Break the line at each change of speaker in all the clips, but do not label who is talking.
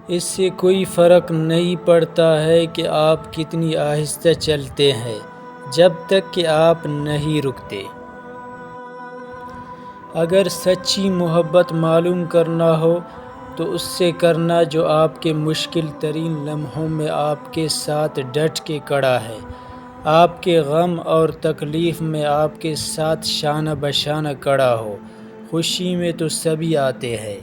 اس سے کوئی فرق نہیں پڑتا ہے کہ آپ کتنی آہستہ چلتے ہیں جب تک کہ آپ نہیں رکتے۔ اگر سچی محبت معلوم کرنا ہو تو اس سے کرنا جو آپ کے مشکل ترین لمحوں میں آپ کے ساتھ ڈٹ کے کھڑا ہے، آپ کے غم اور تکلیف میں آپ کے ساتھ شانہ بشانہ کھڑا ہو۔ خوشی میں تو سبھی آتے ہیں۔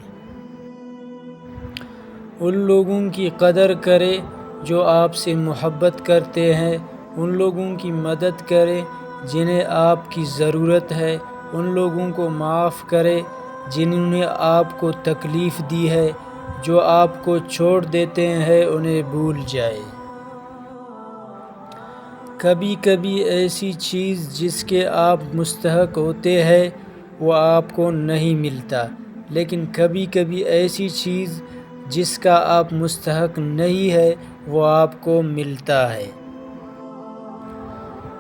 ان لوگوں کی قدر کرے جو آپ سے محبت کرتے ہیں، ان لوگوں کی مدد کرے جنہیں آپ کی ضرورت ہے، ان لوگوں کو معاف کرے جنہوں نے آپ کو تکلیف دی ہے، جو آپ کو چھوڑ دیتے ہیں انہیں بھول جائے۔ کبھی کبھی ایسی چیز جس کے آپ مستحق ہوتے ہیں وہ آپ کو نہیں ملتا، لیکن کبھی کبھی ایسی چیز جس کا آپ مستحق نہیں ہے وہ آپ کو ملتا ہے۔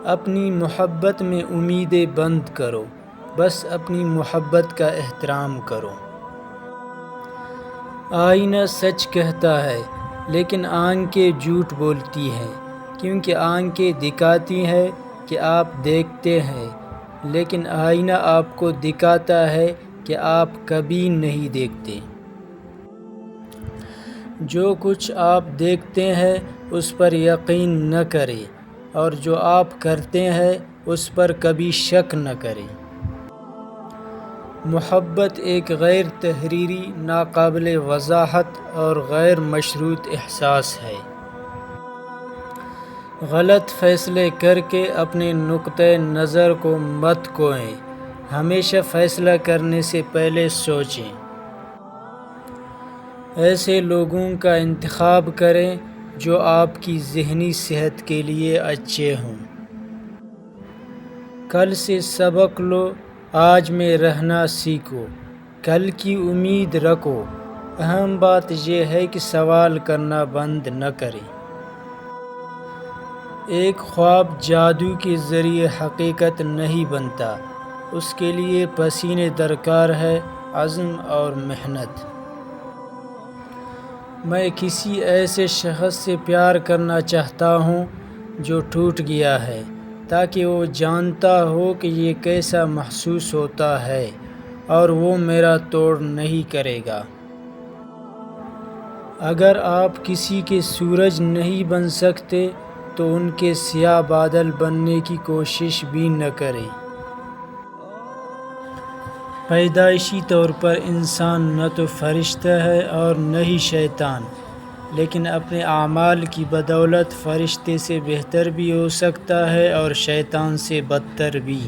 اپنی محبت میں امیدیں بند کرو، بس اپنی محبت کا احترام کرو۔ آئینہ سچ کہتا ہے لیکن آنکھیں جھوٹ بولتی ہیں، کیونکہ آنکھیں دکھاتی ہیں کہ آپ دیکھتے ہیں، لیکن آئینہ آپ کو دکھاتا ہے کہ آپ کبھی نہیں دیکھتے۔ جو کچھ آپ دیکھتے ہیں اس پر یقین نہ کریں، اور جو آپ کرتے ہیں اس پر کبھی شک نہ کریں۔ محبت ایک غیر تحریری، ناقابل وضاحت اور غیر مشروط احساس ہے۔ غلط فیصلے کر کے اپنے نقطۂ نظر کو مت کھوئیں، ہمیشہ فیصلہ کرنے سے پہلے سوچیں۔ ایسے لوگوں کا انتخاب کریں جو آپ کی ذہنی صحت کے لیے اچھے ہوں۔ کل سے سبق لو، آج میں رہنا سیکھو، کل کی امید رکھو۔ اہم بات یہ ہے کہ سوال کرنا بند نہ کریں۔ ایک خواب جادو کے ذریعے حقیقت نہیں بنتا، اس کے لیے پسینے درکار ہے، عزم اور محنت۔ میں کسی ایسے شخص سے پیار کرنا چاہتا ہوں جو ٹوٹ گیا ہے، تاکہ وہ جانتا ہو کہ یہ کیسا محسوس ہوتا ہے اور وہ میرا توڑ نہیں کرے گا۔ اگر آپ کسی کے سورج نہیں بن سکتے تو ان کے سیاہ بادل بننے کی کوشش بھی نہ کریں۔ پیدائشی طور پر انسان نہ تو فرشتہ ہے اور نہ ہی شیطان، لیکن اپنے اعمال کی بدولت فرشتے سے بہتر بھی ہو سکتا ہے اور شیطان سے بدتر بھی۔